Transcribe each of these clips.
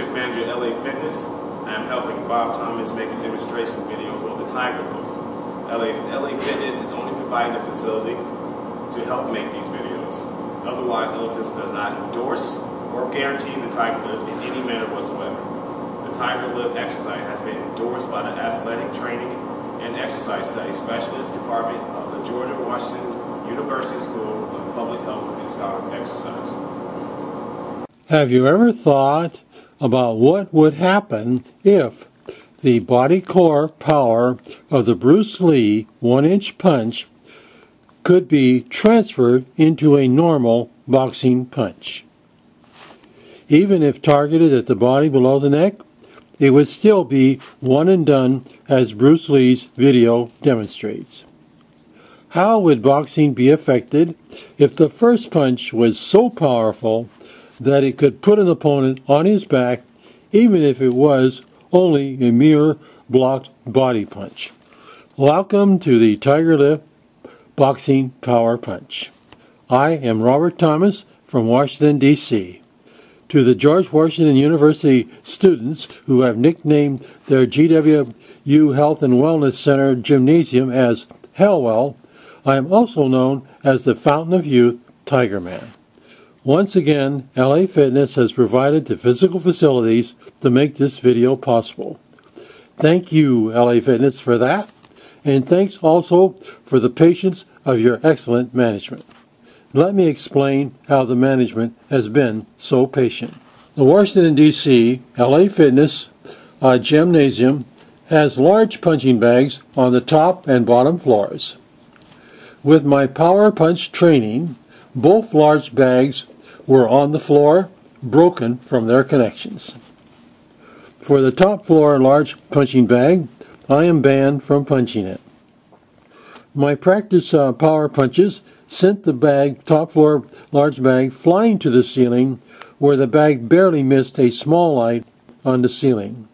Shift Manager at LA Fitness. I am helping Bob Thomas make a demonstration video for the Tiger Lift. LA Fitness is only providing a facility to help make these videos. Otherwise, LA Fitness does not endorse or guarantee the Tiger Lift in any manner whatsoever. The Tiger Lift exercise has been endorsed by the Athletic Training and Exercise Studies Specialist Department of the George Washington University School of Public Health and Sound Exercise. Have you ever thought about what would happen if the body core power of the Bruce Lee 1-inch punch could be transferred into a normal boxing punch? Even if targeted at the body below the neck, it would still be one and done, as Bruce Lee's video demonstrates. How would boxing be affected if the first punch was so powerful that it could put an opponent on his back, even if it was only a mere blocked body punch? Welcome to the Tiger Lift Boxing Power Punch. I am Robert Thomas from Washington, D.C. To the George Washington University students who have nicknamed their GWU Health and Wellness Center gymnasium as Hellwell, I am also known as the Fountain of Youth, Tiger Man. Once again, LA Fitness has provided the physical facilities to make this video possible. Thank you, LA Fitness, for that, and thanks also for the patience of your excellent management. Let me explain how the management has been so patient. The Washington, D.C. LA Fitness gymnasium has large punching bags on the top and bottom floors. With my power punch training, both large bags were on the floor, broken from their connections. For the top floor large punching bag, I am banned from punching it. My practice power punches sent the top floor large bag flying to the ceiling, where the bag barely missed a small light on the ceiling.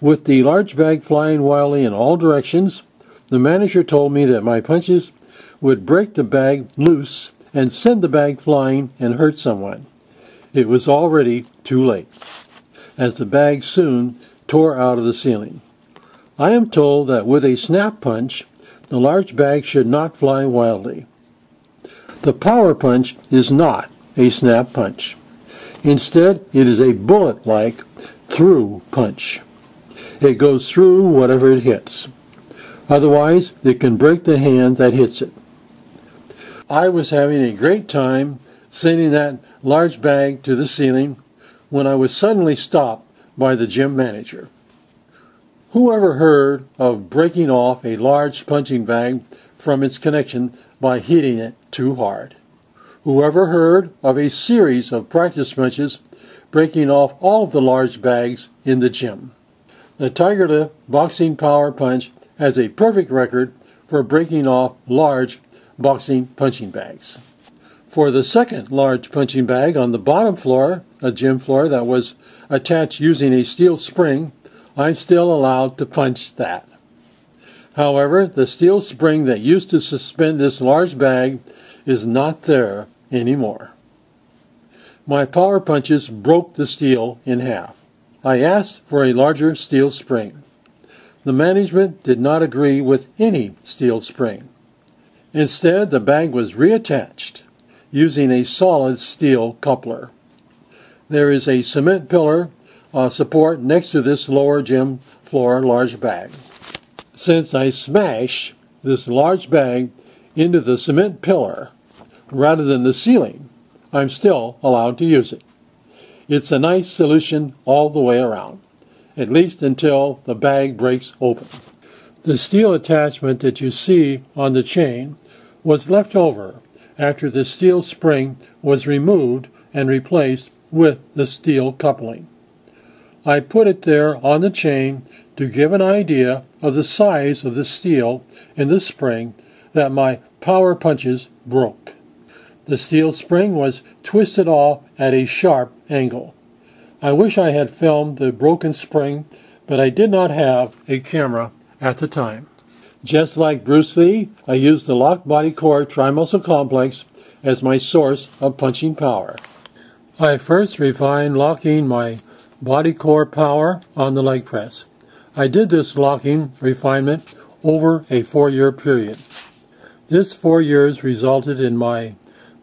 With the large bag flying wildly in all directions, the manager told me that my punches would break the bag loose and send the bag flying and hurt someone. It was already too late, as the bag soon tore out of the ceiling. I am told that with a snap punch, the large bag should not fly wildly. The power punch is not a snap punch. Instead, it is a bullet-like through punch. It goes through whatever it hits. Otherwise, it can break the hand that hits it. I was having a great time sending that large bag to the ceiling when I was suddenly stopped by the gym manager. Who ever heard of breaking off a large punching bag from its connection by hitting it too hard? Who ever heard of a series of practice punches breaking off all of the large bags in the gym? The Tiger Lift Boxing Power Punch has a perfect record for breaking off large boxing punching bags. For the second large punching bag on the bottom floor, a gym floor that was attached using a steel spring, I'm still allowed to punch that. However, the steel spring that used to suspend this large bag is not there anymore. My power punches broke the steel in half. I asked for a larger steel spring. The management did not agree with any steel spring. Instead, the bag was reattached using a solid steel coupler. There is a cement pillar support next to this lower gym floor large bag. Since I smashed this large bag into the cement pillar rather than the ceiling, I'm still allowed to use it. It's a nice solution all the way around, at least until the bag breaks open. The steel attachment that you see on the chain was left over after the steel spring was removed and replaced with the steel coupling. I put it there on the chain to give an idea of the size of the steel in the spring that my power punches broke. The steel spring was twisted off at a sharp angle. I wish I had filmed the broken spring, but I did not have a camera at the time. Just like Bruce Lee, I used the locked body core trimuscle complex as my source of punching power. I first refined locking my body core power on the leg press. I did this locking refinement over a 4-year period. This 4 years resulted in my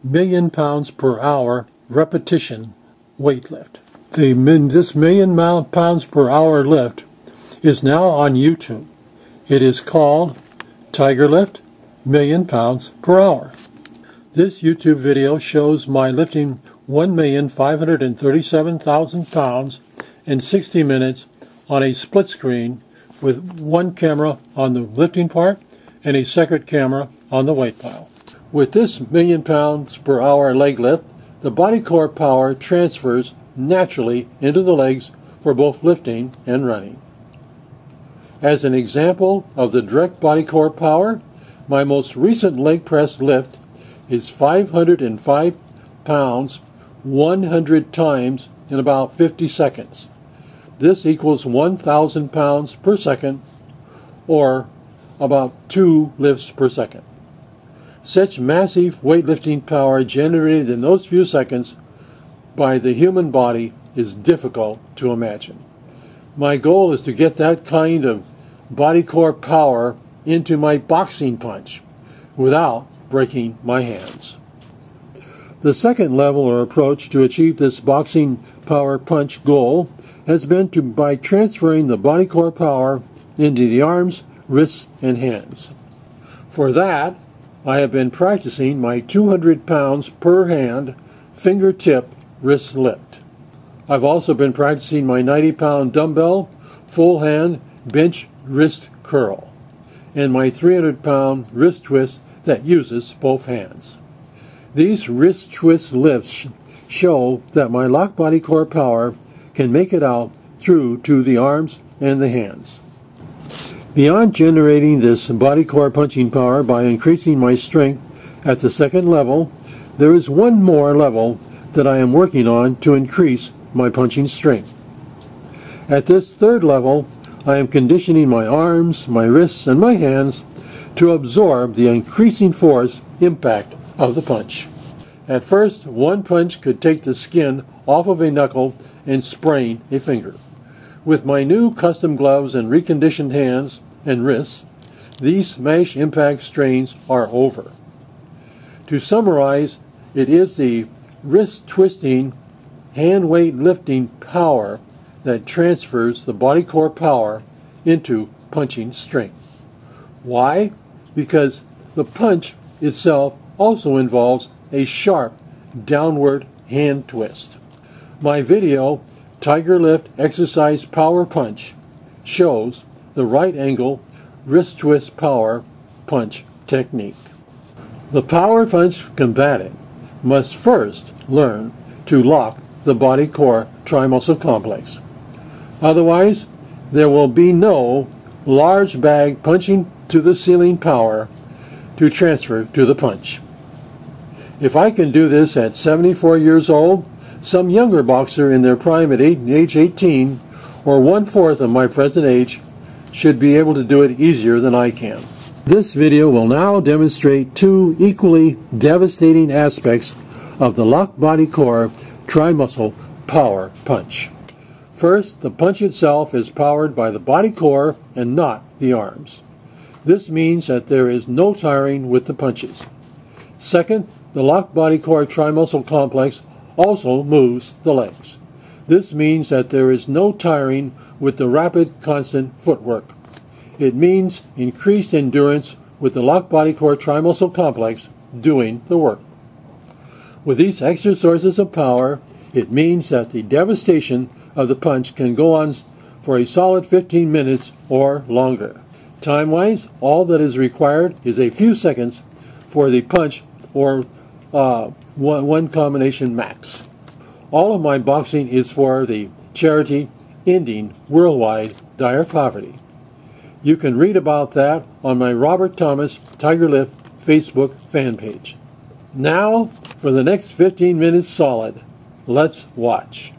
1,000,000 pounds per hour repetition weight lift. This 1,000,000 pounds per hour lift is now on YouTube. It is called Tiger Lift 1,000,000 pounds per hour. This YouTube video shows my lifting 1,537,000 pounds in 60 minutes on a split screen with one camera on the lifting part and a second camera on the weight pile. With this 1,000,000 pounds per hour leg lift, the body core power transfers naturally into the legs for both lifting and running. As an example of the direct body core power, my most recent leg press lift is 505 pounds 100 times in about 50 seconds. This equals 1,000 pounds per second, or about 2 lifts per second. Such massive weightlifting power generated in those few seconds by the human body is difficult to imagine. My goal is to get that kind of body core power into my boxing punch without breaking my hands. The second level or approach to achieve this boxing power punch goal has been by transferring the body core power into the arms, wrists, and hands. For that, I have been practicing my 200 pounds per hand fingertip wrist lift. I've also been practicing my 90-pound dumbbell full hand bench wrist curl and my 300-pound wrist twist that uses both hands. These wrist twist lifts show that my lock body core power can make it out through to the arms and the hands. Beyond generating this body core punching power by increasing my strength at the second level, there is one more level that I am working on to increase my punching strength. At this third level, I am conditioning my arms, my wrists, and my hands to absorb the increasing force impact of the punch. At first, one punch could take the skin off of a knuckle and sprain a finger. With my new custom gloves and reconditioned hands and wrists, these smash impact strains are over. To summarize, it is the wrist twisting, hand weight lifting power that transfers the body core power into punching strength. Why? Because the punch itself also involves a sharp downward hand twist. My video, Tiger Lift Exercise Power Punch, shows the right angle wrist twist power punch technique. The power punch combatant must first learn to lock the body core trimuscle complex. Otherwise, there will be no large bag punching to the ceiling power to transfer to the punch. If I can do this at 74 years old, some younger boxer in their prime at age 18, or 1/4 of my present age, should be able to do it easier than I can. This video will now demonstrate two equally devastating aspects of the lock body core trimuscle power punch. First, the punch itself is powered by the body core and not the arms. This means that there is no tiring with the punches. Second, the lock body core trimuscle complex also moves the legs. This means that there is no tiring with the rapid, constant footwork. It means increased endurance with the lock body core trimuscle complex doing the work. With these extra sources of power, it means that the devastation of the punch can go on for a solid 15 minutes or longer. Time-wise, all that is required is a few seconds for the punch, or one combination max. All of my boxing is for the charity ending worldwide dire poverty. You can read about that on my Robert Thomas Tiger Lift Facebook fan page. Now, for the next 15 minutes solid, let's watch.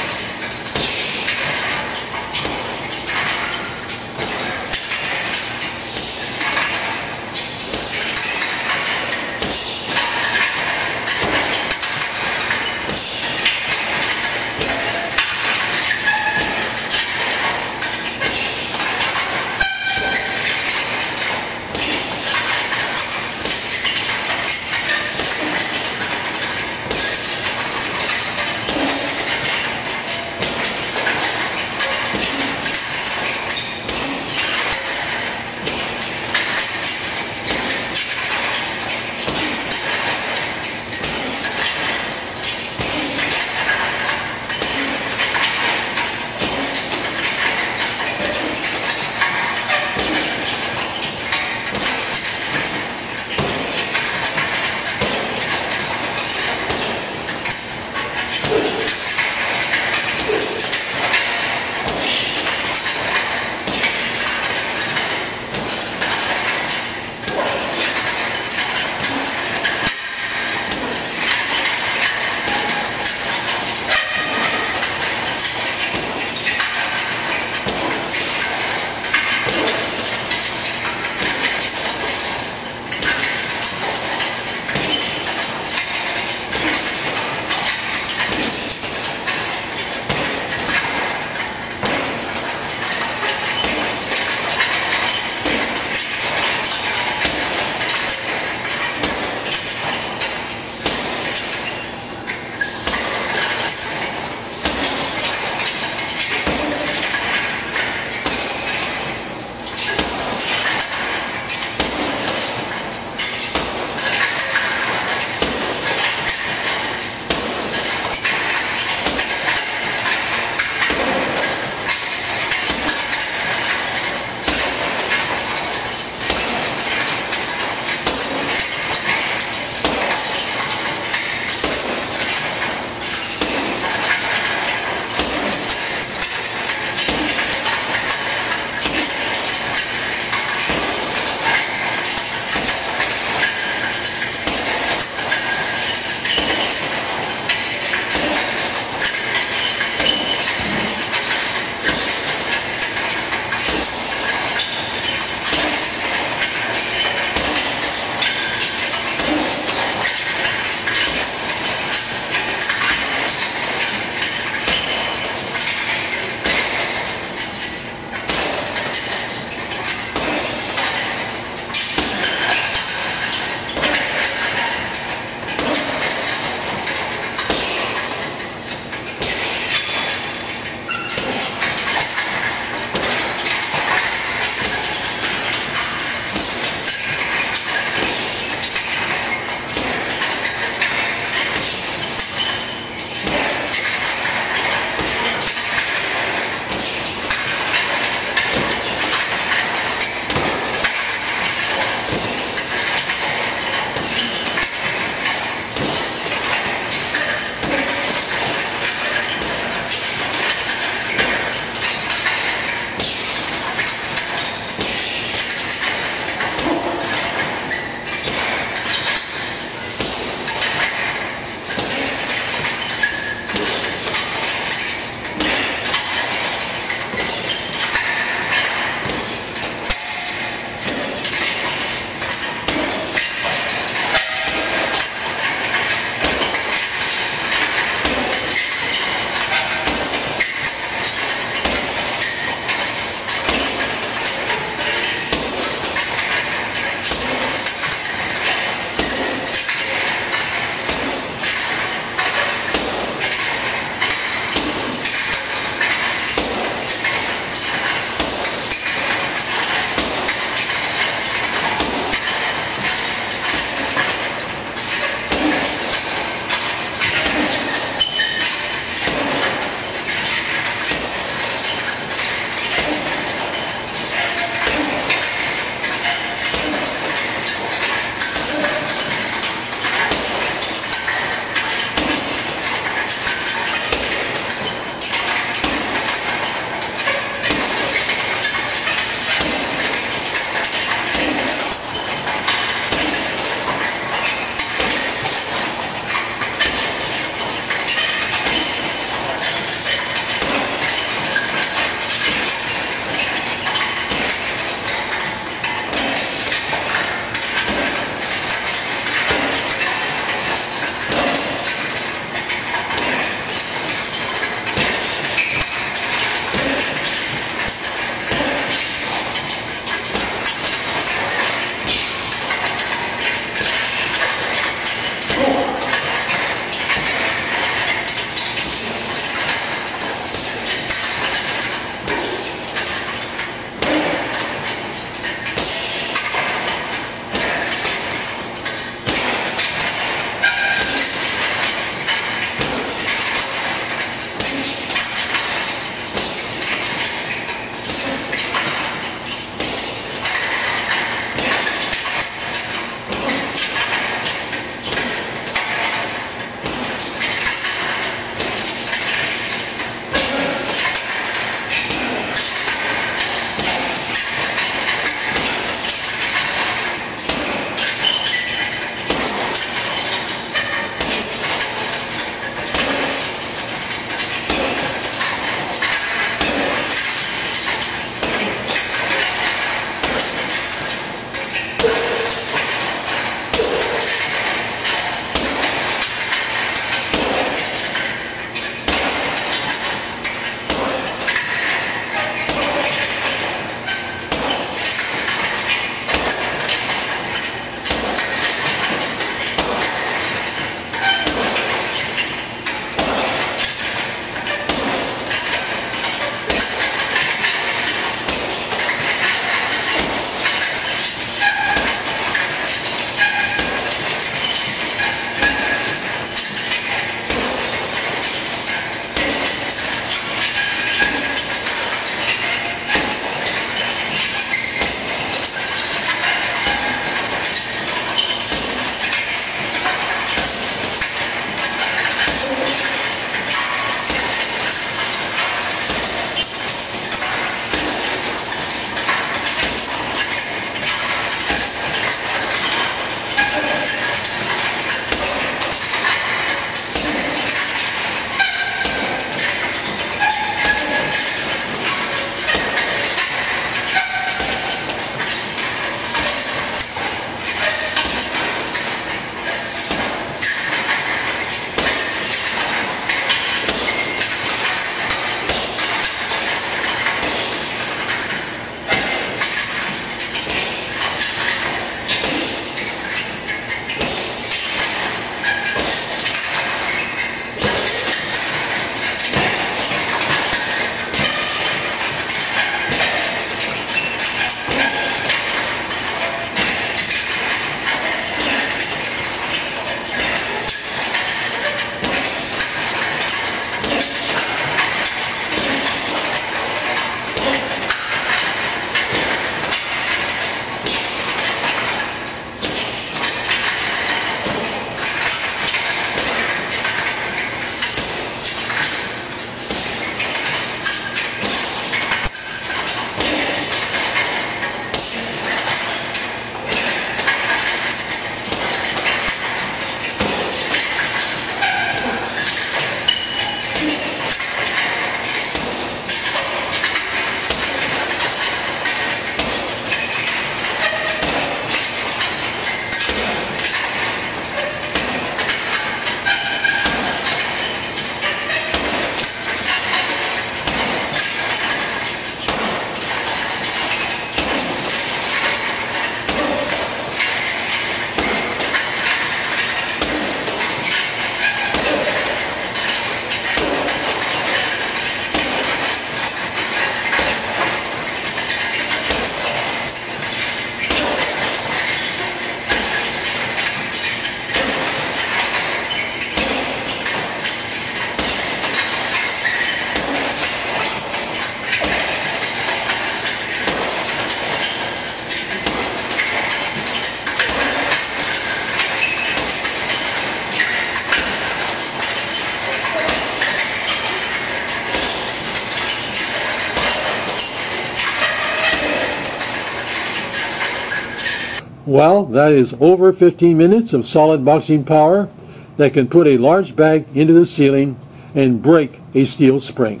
Well, that is over 15 minutes of solid boxing power that can put a large bag into the ceiling and break a steel spring.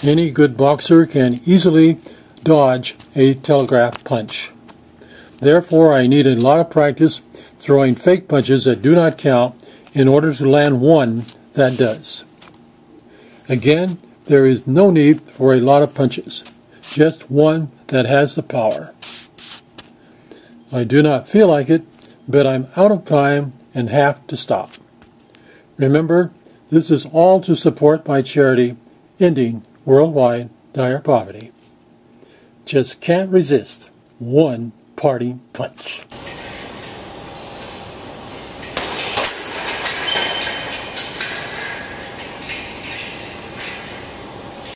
Any good boxer can easily dodge a telegraph punch. Therefore, I need a lot of practice throwing fake punches that do not count in order to land one that does. Again, there is no need for a lot of punches, just one that has the power. I do not feel like it, but I'm out of time and have to stop. Remember, this is all to support my charity, Ending Worldwide Dire Poverty. Just can't resist one parting punch.